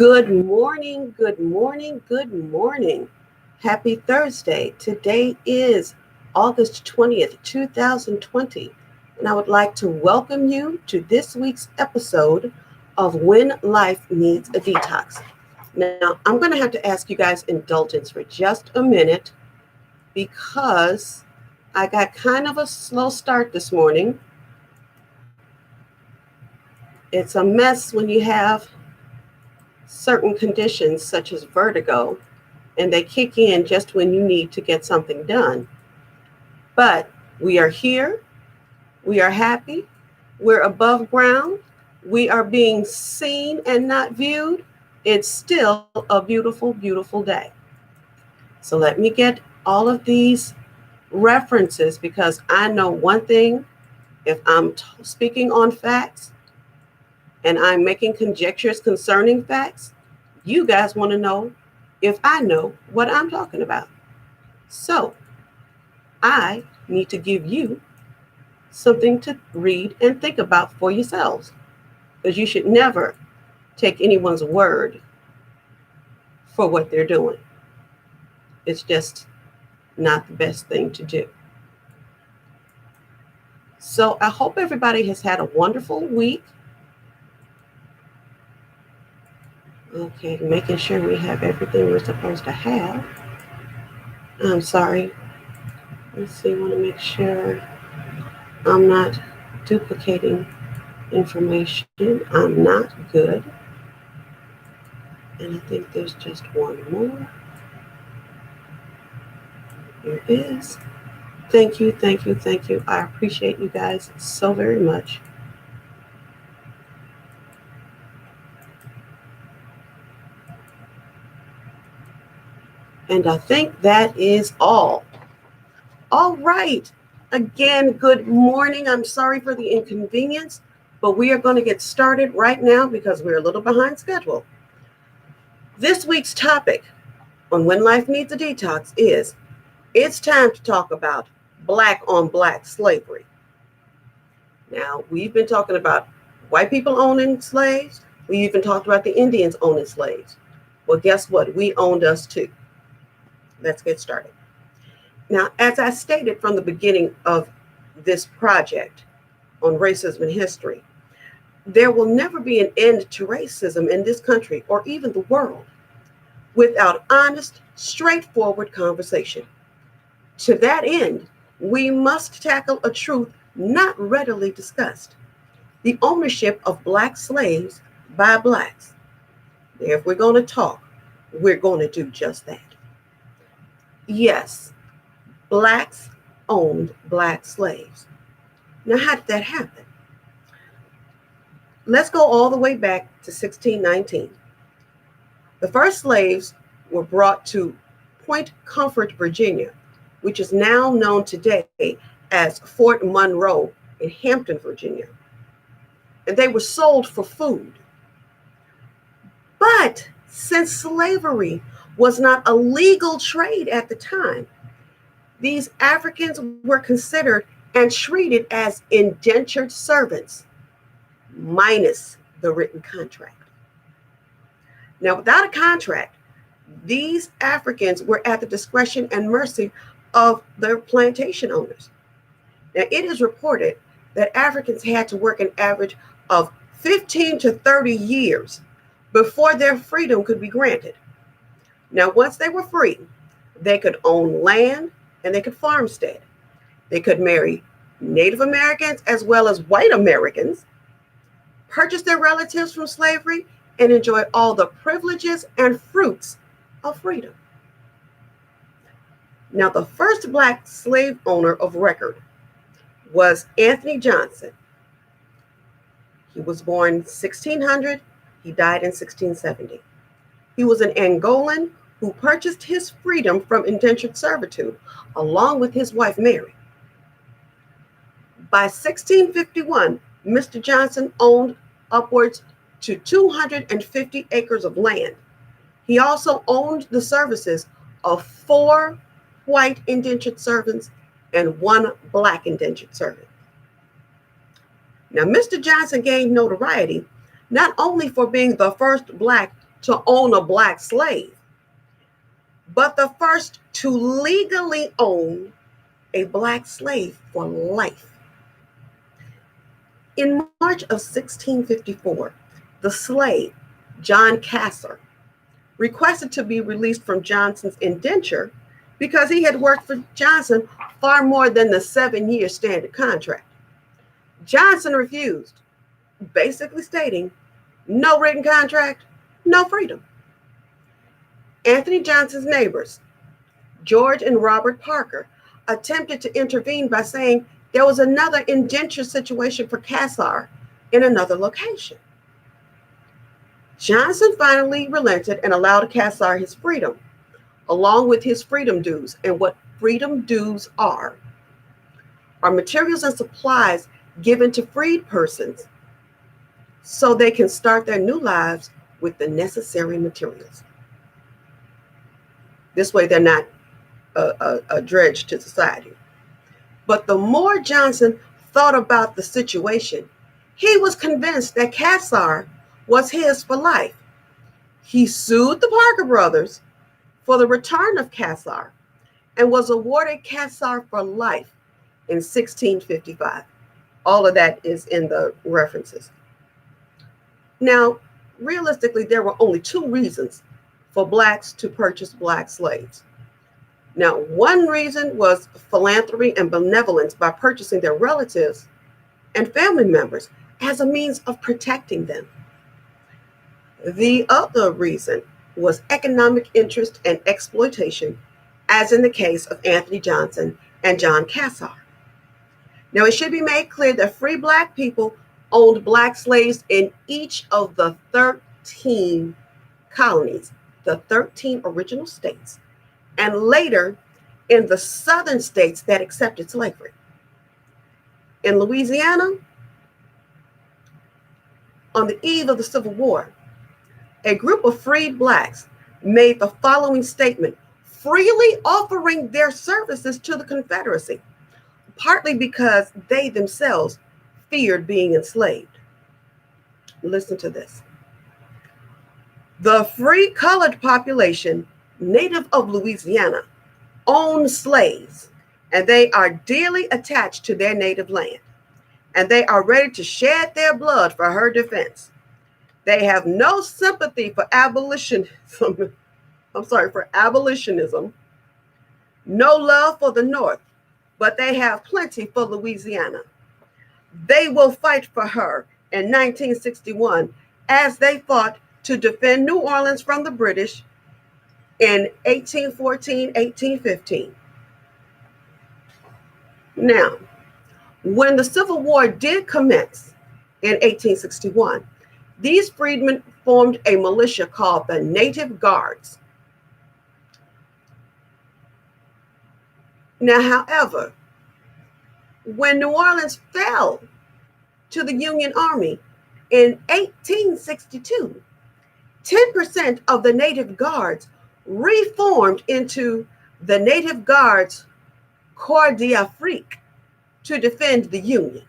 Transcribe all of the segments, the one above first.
Good morning, good morning, good morning. Happy Thursday. Today is August 20th, 2020, and I would like to welcome you to this week's episode of When Life Needs a Detox. Now, I'm going to have to ask you guys indulgence for just a minute because I got kind of a slow start this morning. It's a mess when you have certain conditions such as vertigo, and they kick in just when you need to get something done. But we are here, we are happy, we're above ground, we are being seen and not viewed. It's still a beautiful, beautiful day. So let me get all of these references because I know one thing: if I'm speaking on facts and I'm making conjectures concerning facts, you guys want to know if I know what I'm talking about. So I need to give you something to read and think about for yourselves, because you should never take anyone's word for what they're doing. It's just not the best thing to do. So I hope everybody has had a wonderful week. Okay, making sure we have everything we're supposed to have. I'm sorry. Let's see, I want to make sure I'm not duplicating information. I'm not good. And I think there's just one more. Here it is. Thank you, thank you, thank you. I appreciate you guys so very much. And I think that is all. All right. Again, good morning. I'm sorry for the inconvenience, but we are going to get started right now because we're a little behind schedule. This week's topic on When Life Needs a Detox is: it's time to talk about black on black slavery. Now, we've been talking about white people owning slaves. We even talked about the Indians owning slaves. Well, guess what? We owned us too. Let's get started. Now, as I stated from the beginning of this project on racism and history, there will never be an end to racism in this country or even the world without honest, straightforward conversation. To that end, we must tackle a truth not readily discussed: the ownership of black slaves by blacks. If we're going to talk, we're going to do just that. Yes, blacks owned black slaves. Now, how did that happen? Let's go all the way back to 1619. The first slaves were brought to Point Comfort, Virginia, which is now known today as Fort Monroe in Hampton, Virginia. And they were sold for food. But since slavery was not a legal trade at the time, these Africans were considered and treated as indentured servants, minus the written contract. Now, without a contract, these Africans were at the discretion and mercy of their plantation owners. Now, it is reported that Africans had to work an average of 15 to 30 years before their freedom could be granted. Now, once they were free, they could own land and they could farmstead. They could marry Native Americans as well as white Americans, purchase their relatives from slavery, and enjoy all the privileges and fruits of freedom. Now, the first black slave owner of record was Anthony Johnson. He was born 1600, he died in 1670. He was an Angolan who purchased his freedom from indentured servitude along with his wife Mary. By 1651, Mr. Johnson owned upwards to 250 acres of land. He also owned the services of 4 white indentured servants and 1 black indentured servant. Now, Mr. Johnson gained notoriety not only for being the first black to own a black slave, but the first to legally own a black slave for life. In March of 1654, the slave, John Casser, requested to be released from Johnson's indenture because he had worked for Johnson far more than the 7-year standard contract. Johnson refused, basically stating, no written contract, no freedom. Anthony Johnson's neighbors, George and Robert Parker, attempted to intervene by saying there was another indenture situation for Casser in another location. Johnson finally relented and allowed Casser his freedom, along with his freedom dues. And what freedom dues are materials and supplies given to freed persons so they can start their new lives with the necessary materials. This way they're not a dredge to society. But the more Johnson thought about the situation, he was convinced that Casser was his for life. He sued the Parker brothers for the return of Casser and was awarded Casser for life in 1655. All of that is in the references. Now, realistically, there were only 2 reasons for blacks to purchase black slaves. Now, one reason was philanthropy and benevolence by purchasing their relatives and family members as a means of protecting them. The other reason was economic interest and exploitation, as in the case of Anthony Johnson and John Casser. Now, it should be made clear that free black people owned black slaves in each of the 13 colonies, the 13 original states, and later in the southern states that accepted slavery. In Louisiana, on the eve of the Civil War, a group of freed blacks made the following statement, freely offering their services to the Confederacy, partly because they themselves feared being enslaved. Listen to this. The free colored population, native of Louisiana, own slaves, and they are dearly attached to their native land, and they are ready to shed their blood for her defense. They have no sympathy for abolitionism, no love for the North, but they have plenty for Louisiana. They will fight for her in 1961 as they fought to defend New Orleans from the British in 1814, 1815. Now, when the Civil War did commence in 1861, these freedmen formed a militia called the Native Guards. Now, however, when New Orleans fell to the Union Army in 1862, 10% of the Native Guards reformed into the Native Guards Corps d'Afrique to defend the Union.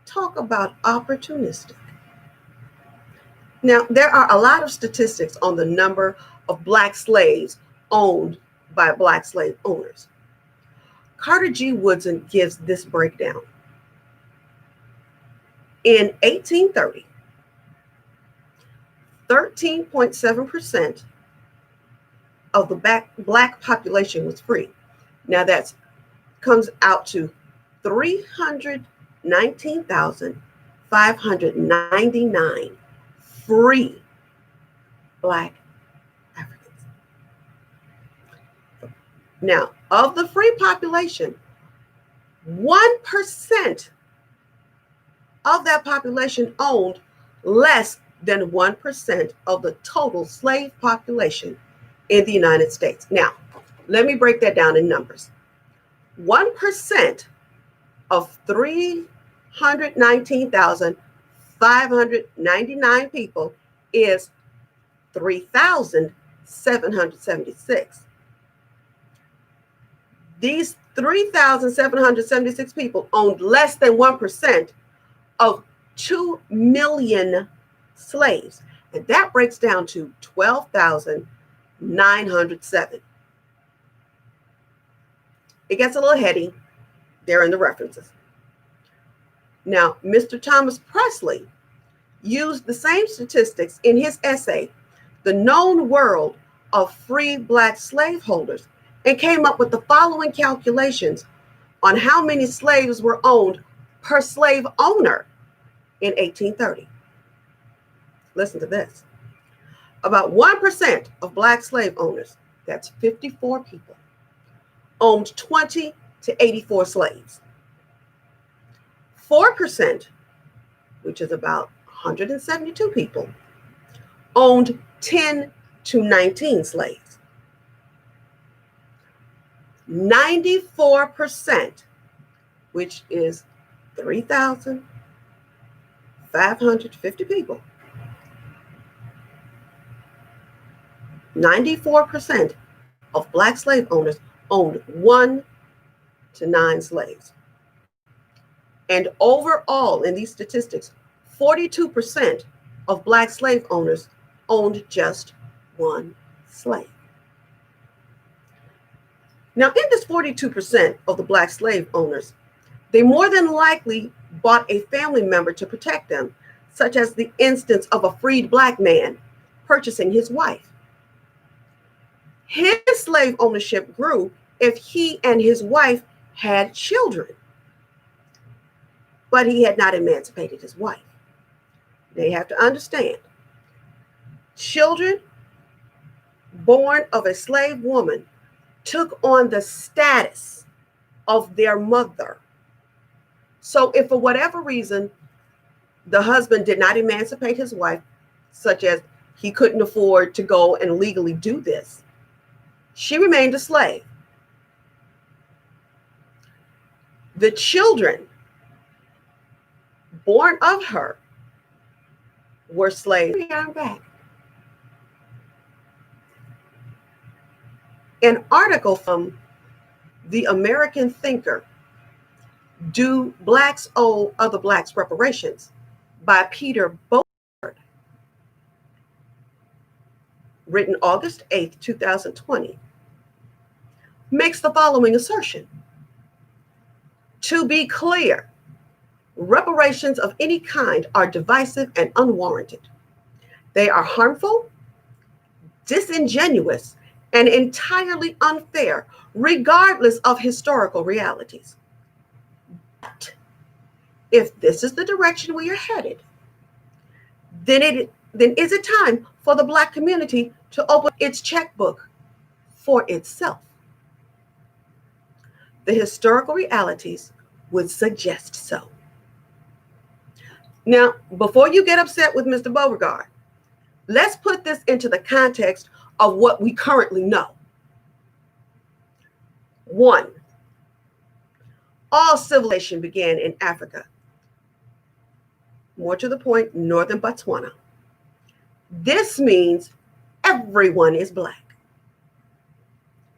Talk about opportunistic. Now, there are a lot of statistics on the number of black slaves owned by black slave owners. Carter G. Woodson gives this breakdown. In 1830, 13.7% of the black population was free. Now that comes out to 319,599 free black Africans. Now, of the free population, 1% of that population owned less than 1% of the total slave population in the United States. Now, let me break that down in numbers. 1% of 319,599 people is 3,776. These 3,776 people owned less than 1% of 2 million slaves. And that breaks down to 12,907. It gets a little heady there in the references. Now, Mr. Thomas Presley used the same statistics in his essay, The Known World of Free Black Slaveholders, and came up with the following calculations on how many slaves were owned per slave owner in 1830. Listen to this. About 1% of Black slave owners, that's 54 people, owned 20 to 84 slaves. 4%, which is about 172 people, owned 10 to 19 slaves. 94%, which is 3,550 people, 94% of Black slave owners owned 1 to 9 slaves. And overall, in these statistics, 42% of Black slave owners owned just 1 slave. Now, in this 42% of the Black slave owners, they more than likely bought a family member to protect them, such as the instance of a freed Black man purchasing his wife. His slave ownership grew if he and his wife had children, but he had not emancipated his wife. They have to understand, children born of a slave woman took on the status of their mother. So if for whatever reason the husband did not emancipate his wife, such as he couldn't afford to go and legally do this, she remained a slave. The children born of her were slaves. I'm back. An article from the American Thinker, Do Blacks Owe Other Blacks Reparations, by Peter Beauregard, written August 8th, 2020, makes the following assertion. To be clear, reparations of any kind are divisive and unwarranted. They are harmful, disingenuous, and entirely unfair, regardless of historical realities. But if this is the direction we are headed, then is it time for the Black community to open its checkbook for itself? The historical realities would suggest so. Now, before you get upset with Mr. Beauregard, let's put this into the context of what we currently know. 1, all civilization began in Africa. More to the point, northern Botswana. This means everyone is Black.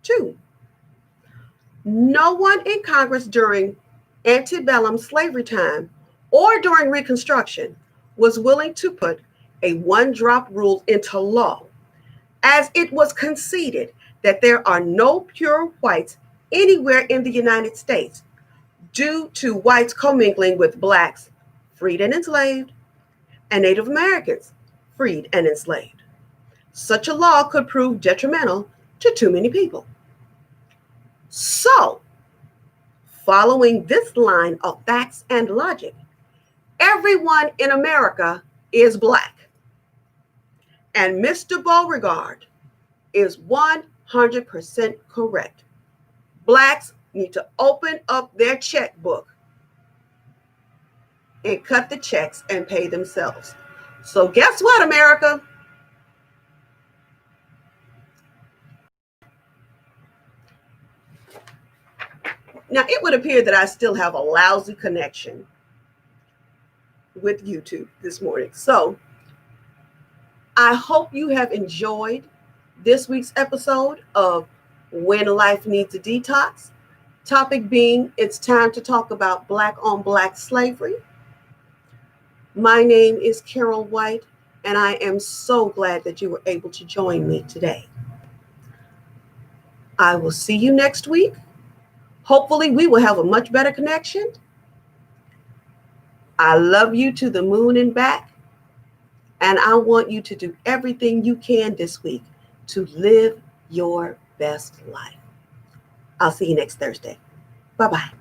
2, no one in Congress during antebellum slavery time or during Reconstruction was willing to put a one-drop rule into law, as it was conceded that there are no pure whites anywhere in the United States due to whites commingling with Blacks, freed and enslaved, and Native Americans, freed and enslaved. Such a law could prove detrimental to too many people. So, following this line of facts and logic, everyone in America is Black. And Mr. Beauregard is 100% correct. Blacks need to open up their checkbook and cut the checks and pay themselves. So guess what, America? Now, it would appear that I still have a lousy connection with YouTube this morning. So I hope you have enjoyed this week's episode of When Life Needs a Detox. Topic being, it's time to talk about Black on Black slavery. My name is Carol White, And I am so glad that you were able to join me today. I will see you next week. Hopefully, we will have a much better connection. I love you to the moon and back. And I want you to do everything you can this week to live your best life. I'll see you next Thursday. Bye-bye.